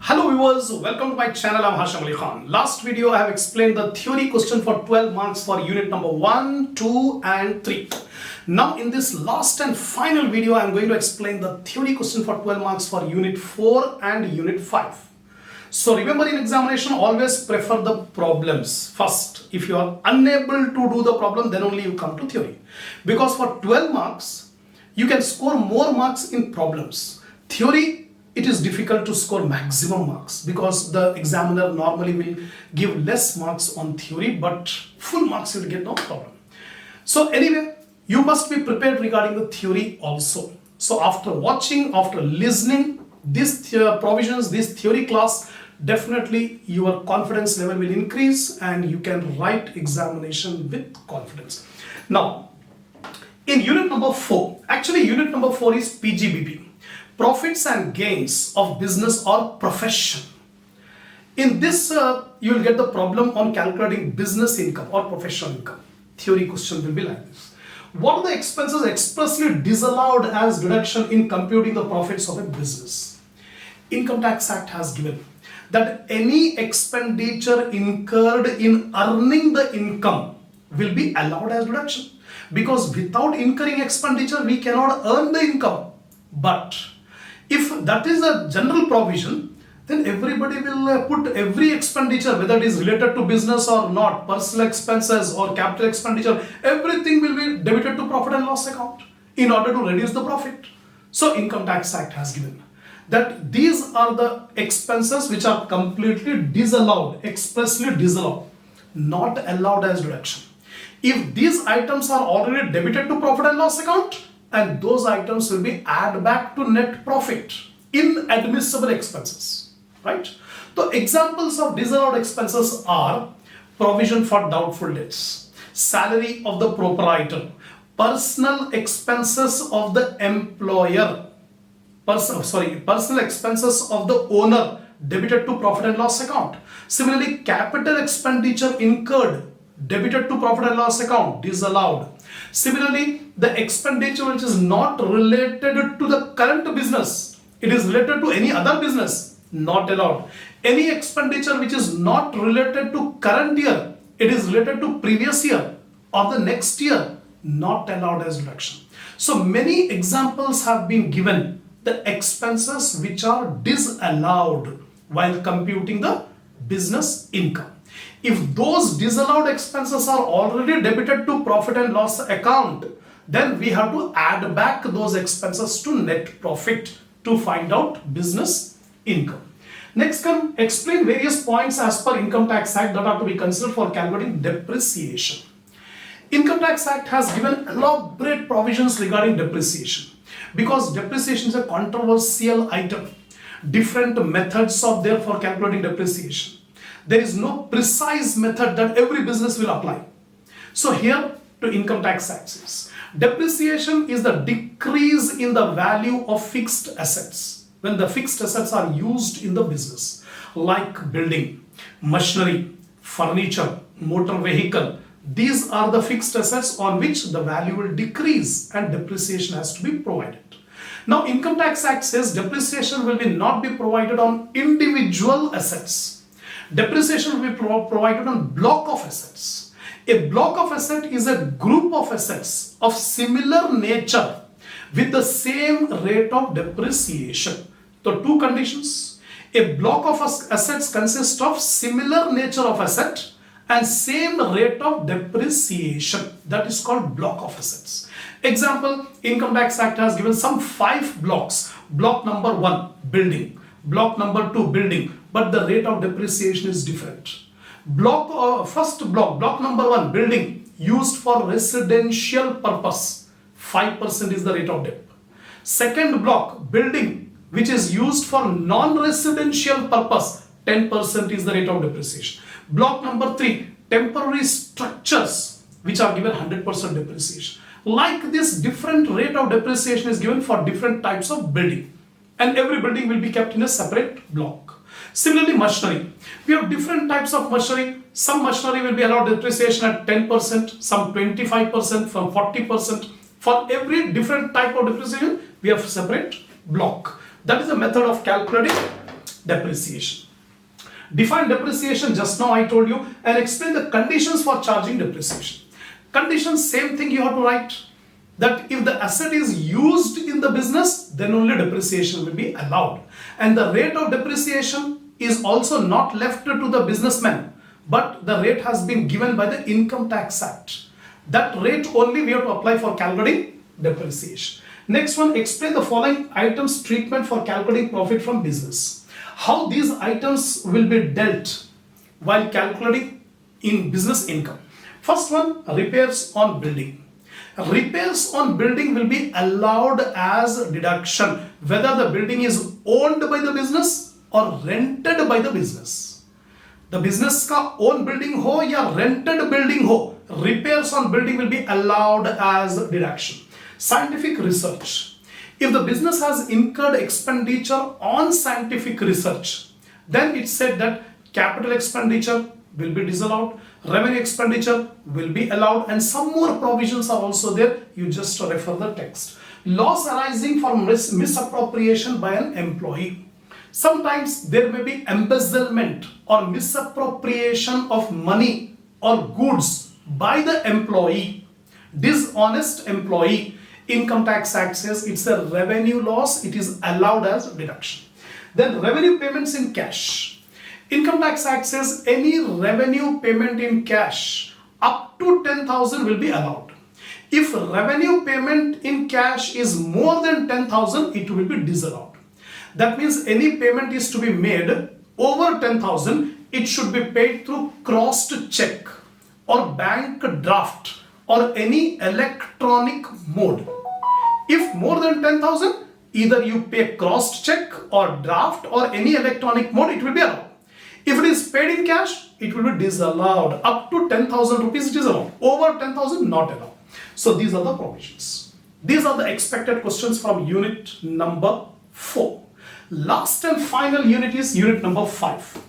Hello viewers, welcome to my channel. I'm Hasham Ali Khan. Last video I have explained the theory question for 12 marks for unit number 1, 2 and 3. Now in this last and final video I am going to explain the theory question for 12 marks for unit 4 and unit 5. So remember, in examination always prefer the problems first. If you are unable to do the problem, then only you come to theory. Because for 12 marks you can score more marks in problems. Theory, it is difficult to score maximum marks because the examiner normally will give less marks on theory, but full marks you will get, no problem. So anyway, you must be prepared regarding the theory also. So after watching, after listening these provisions, this theory class, definitely your confidence level will increase and you can write examination with confidence. Now, in unit number 4, actually unit number 4 is PGBP. Profits and gains of business or profession. In this, you will get the problem on calculating business income or professional income. Theory question will be like this. What are the expenses expressly disallowed as deduction in computing the profits of a business? Income Tax Act has given that any expenditure incurred in earning the income will be allowed as deduction. Because without incurring expenditure, we cannot earn the income. But if that is a general provision, then everybody will put every expenditure, whether it is related to business or not, personal expenses or capital expenditure, everything will be debited to profit and loss account in order to reduce the profit. So Income Tax Act has given that these are the expenses which are completely disallowed, expressly disallowed, not allowed as deduction. If these items are already debited to profit and loss account, and those items will be added back to net profit, inadmissible expenses, right? The examples of disallowed expenses are provision for doubtful debts, salary of the proprietor, personal expenses of the employer, personal expenses of the owner debited to profit and loss account. Similarly, capital expenditure incurred debited to profit and loss account, disallowed. Similarly, the expenditure which is not related to the current business, it is related to any other business, not allowed. Any expenditure which is not related to current year, it is related to previous year or the next year, not allowed as deduction. So many examples have been given, the expenses which are disallowed while computing the business income. If those disallowed expenses are already debited to profit and loss account, then we have to add back those expenses to net profit to find out business income. Next, come explain various points as per Income Tax Act that are to be considered for calculating depreciation. Income Tax Act has given elaborate provisions regarding depreciation because depreciation is a controversial item. Different methods are there for calculating depreciation. There is no precise method that every business will apply. So here to Income Tax Act says, depreciation is the decrease in the value of fixed assets when the fixed assets are used in the business, like building, machinery, furniture, motor vehicle. These are the fixed assets on which the value will decrease and depreciation has to be provided. Now Income Tax Act says depreciation will not be provided on individual assets. Depreciation will be provided on block of assets. A block of asset is a group of assets of similar nature with the same rate of depreciation. So two conditions. A block of assets consists of similar nature of asset and same rate of depreciation. That is called block of assets. Example, Income Tax Act has given some 5 blocks. Block number 1, building. Block number 2, building. But the rate of depreciation is different. First block, block number 1, building, used for residential purpose, 5% is the rate of dep. Second block, building, which is used for non-residential purpose, 10% is the rate of depreciation. Block number 3, temporary structures, which are given 100% depreciation. Like this, different rate of depreciation is given for different types of building, and every building will be kept in a separate block. Similarly, machinery. We have different types of machinery. Some machinery will be allowed depreciation at 10%, some 25%, some 40%. For every different type of depreciation, we have separate block. That is the method of calculating depreciation. Define depreciation, just now I told you, and explain the conditions for charging depreciation. Conditions, same thing you have to write. That if the asset is used in the business, then only depreciation will be allowed. And the rate of depreciation is also not left to the businessman, but the rate has been given by the Income Tax Act. That rate only we have to apply for calculating depreciation. Next one, explain the following items treatment for calculating profit from business. How these items will be dealt while calculating in business income. First one, repairs on building. Repairs on building will be allowed as deduction whether the building is owned by the business or rented by the business. The business का own building हो या rented building हो, repairs on building will be allowed as deduction. Scientific research. If the business has incurred expenditure on scientific research, then it said that capital expenditure will be disallowed, revenue expenditure will be allowed, and some more provisions are also there. You just refer the text. Loss arising from misappropriation by an employee. Sometimes there may be embezzlement or misappropriation of money or goods by the employee. Dishonest employee. Income Tax Act says it's a revenue loss, it is allowed as deduction. Then revenue payments in cash. Income Tax Act says any revenue payment in cash up to 10,000 will be allowed. If revenue payment in cash is more than 10,000, it will be disallowed. That means any payment is to be made over 10,000, it should be paid through crossed check or bank draft or any electronic mode. If more than 10,000, either you pay crossed check or draft or any electronic mode, it will be allowed. If it is paid in cash, it will be disallowed. Up to 10,000 rupees, it is allowed. Over 10,000, not allowed. So these are the provisions. These are the expected questions from unit number 4. Last and final unit is unit number 5.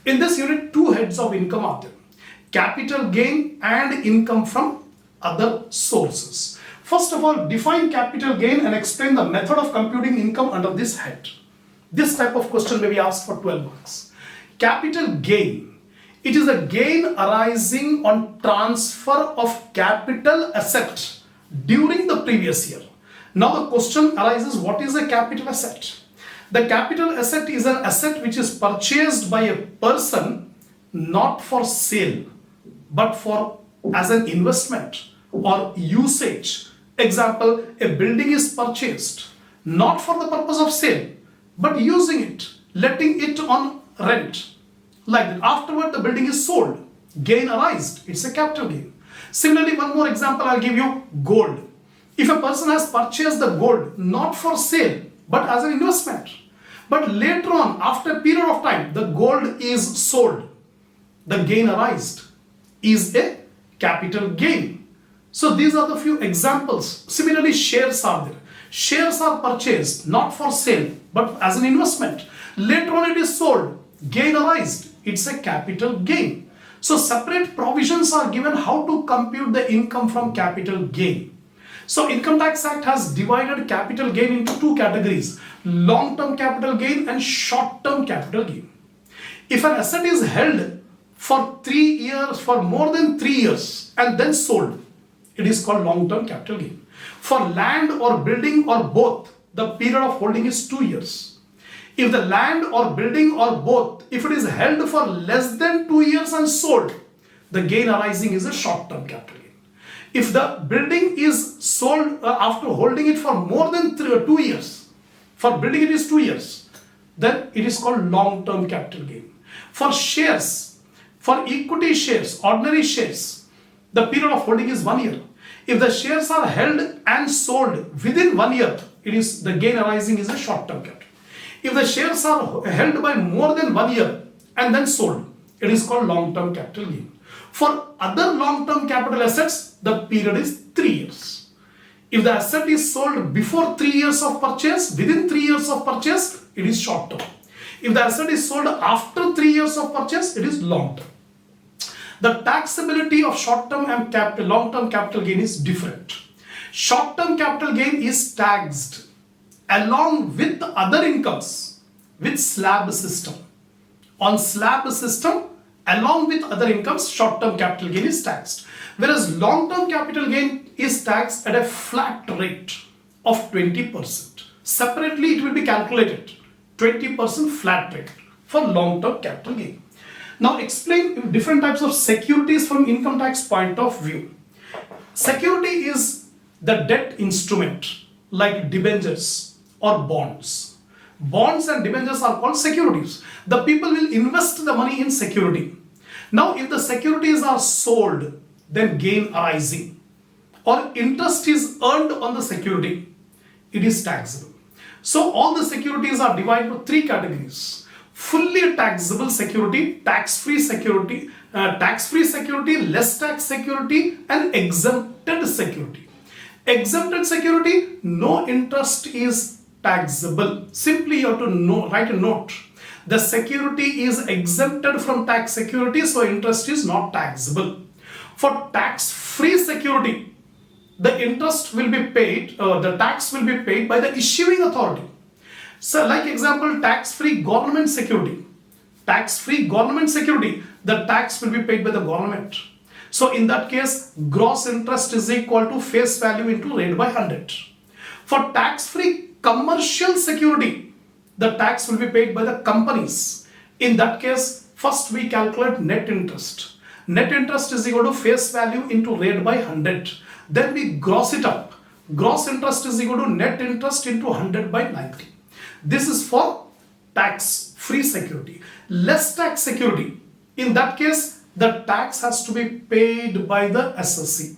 In this unit, two heads of income are there. Capital gain and income from other sources. First of all, define capital gain and explain the method of computing income under this head. This type of question may be asked for 12 marks. Capital gain. It is a gain arising on transfer of capital asset during the previous year. Now the question arises, what is a capital asset? The capital asset is an asset which is purchased by a person not for sale but for as an investment or usage. Example, a building is purchased not for the purpose of sale but using it, letting it on rent. Like that. Afterward the building is sold, gain arised, it's a capital gain. Similarly, one more example I'll give you, gold. If a person has purchased the gold not for sale but as an investment, but later on after a period of time the gold is sold, the gain arised is a capital gain. So these are the few examples. Similarly, shares are there. Shares are purchased not for sale but as an investment. Later on it is sold, gain arised, it's a capital gain. So separate provisions are given how to compute the income from capital gain. So Income Tax Act has divided capital gain into two categories, long-term capital gain and short-term capital gain. If an asset is held for 3 years, for more than 3 years and then sold, it is called long-term capital gain. For land or building or both, the period of holding is 2 years. If the land or building or both, if it is held for less than 2 years and sold, the gain arising is a short-term capital gain. If the building is sold after holding it for more than 2 years, for building it is 2 years, then it is called long-term capital gain. For shares, for equity shares, ordinary shares, the period of holding is 1 year. If the shares are held and sold within 1 year, it is the gain arising is a short-term capital. If the shares are held by more than 1 year and then sold, it is called long-term capital gain. For other long-term capital assets, the period is 3 years. If the asset is sold before 3 years of purchase, within 3 years of purchase, it is short-term. If the asset is sold after 3 years of purchase, it is long-term. The taxability of short-term and long-term capital gain is different. Short-term capital gain is taxed along with other incomes with slab system. On slab system, along with other incomes, short-term capital gain is taxed. Whereas long-term capital gain is taxed at a flat rate of 20%. Separately, it will be calculated 20% flat rate for long-term capital gain. Now explain different types of securities from income tax point of view. Security is the debt instrument like debentures or bonds. Bonds and debentures are called securities. The people will invest the money in security. Now if the securities are sold, then gain arising or interest is earned on the security, it is taxable. So all the securities are divided into three categories. Fully taxable security, tax-free security, less tax security, and exempted security. Exempted security, no interest is taxable. Simply you have to write a note. The security is exempted from tax security, so interest is not taxable. For tax-free security, the interest will be paid, the tax will be paid by the issuing authority. So like example, tax-free government security. Tax-free government security, the tax will be paid by the government. So in that case, gross interest is equal to face value into rate by 100. For tax-free commercial security, the tax will be paid by the companies. In that case, first we calculate net interest. Net interest is equal to face value into rate by 100. Then we gross it up. Gross interest is equal to net interest into 100 by 90. This is for tax-free security. Less tax security, in that case, the tax has to be paid by the SSC.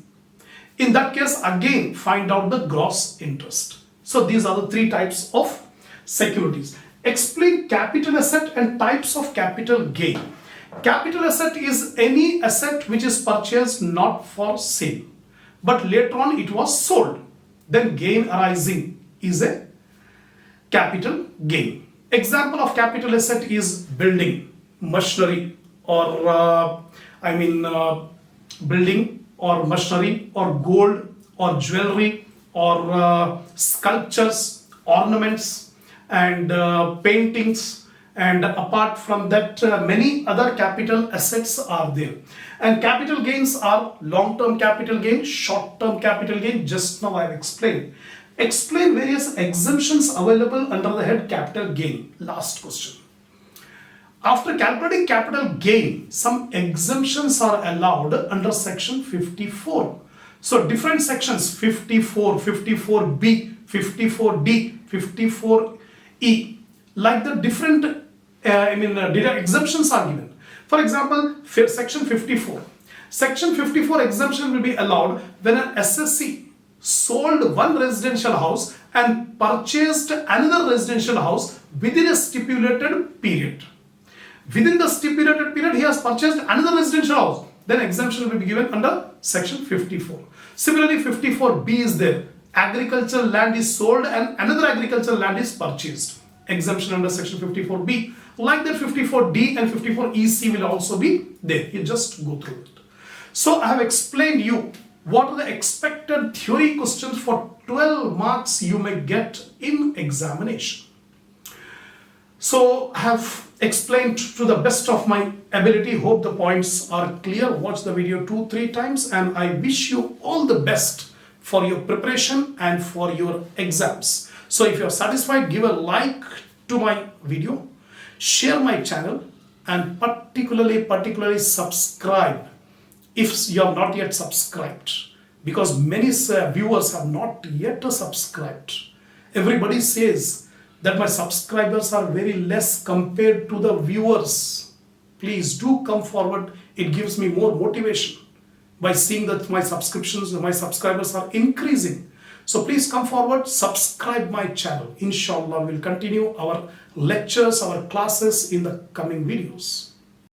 In that case, again, find out the gross interest. So these are the three types of securities. Explain capital asset and types of capital gain. Capital asset is any asset which is purchased not for sale, but later on it was sold. Then gain arising is a capital gain. Example of capital asset is building, machinery, or building or machinery or gold or jewelry or sculptures, ornaments and paintings, and apart from that many other capital assets are there. And capital gains are long-term capital gain, short-term capital gain. Just now I have explained. Explain various exemptions available under the head capital gain. Last question. After calculating capital gain, some exemptions are allowed under section 54. So different sections 54, 54B, 54D, 54E, like the different exemptions are given. For example, section 54. Section 54 exemption will be allowed when an SSC sold one residential house and purchased another residential house within a stipulated period. Within the stipulated period, he has purchased another residential house. Then exemption will be given under section 54. Similarly, 54B is there. Agricultural land is sold and another agricultural land is purchased. Exemption under section 54B. Like that, 54D and 54EC will also be there. You just go through it. So I have explained you what are the expected theory questions for 12 marks you may get in examination. So I have explained to the best of my ability. Hope the points are clear. Watch the video 2-3 times, and I wish you all the best for your preparation and for your exams. So if you are satisfied, give a like to my video, share my channel, and particularly subscribe if you have not yet subscribed, because many viewers have not yet subscribed. Everybody says that my subscribers are very less compared to the viewers. Please do come forward. It gives me more motivation by seeing that my subscribers are increasing. So please come forward, subscribe my channel. Inshallah, we'll continue our lectures, our classes in the coming videos.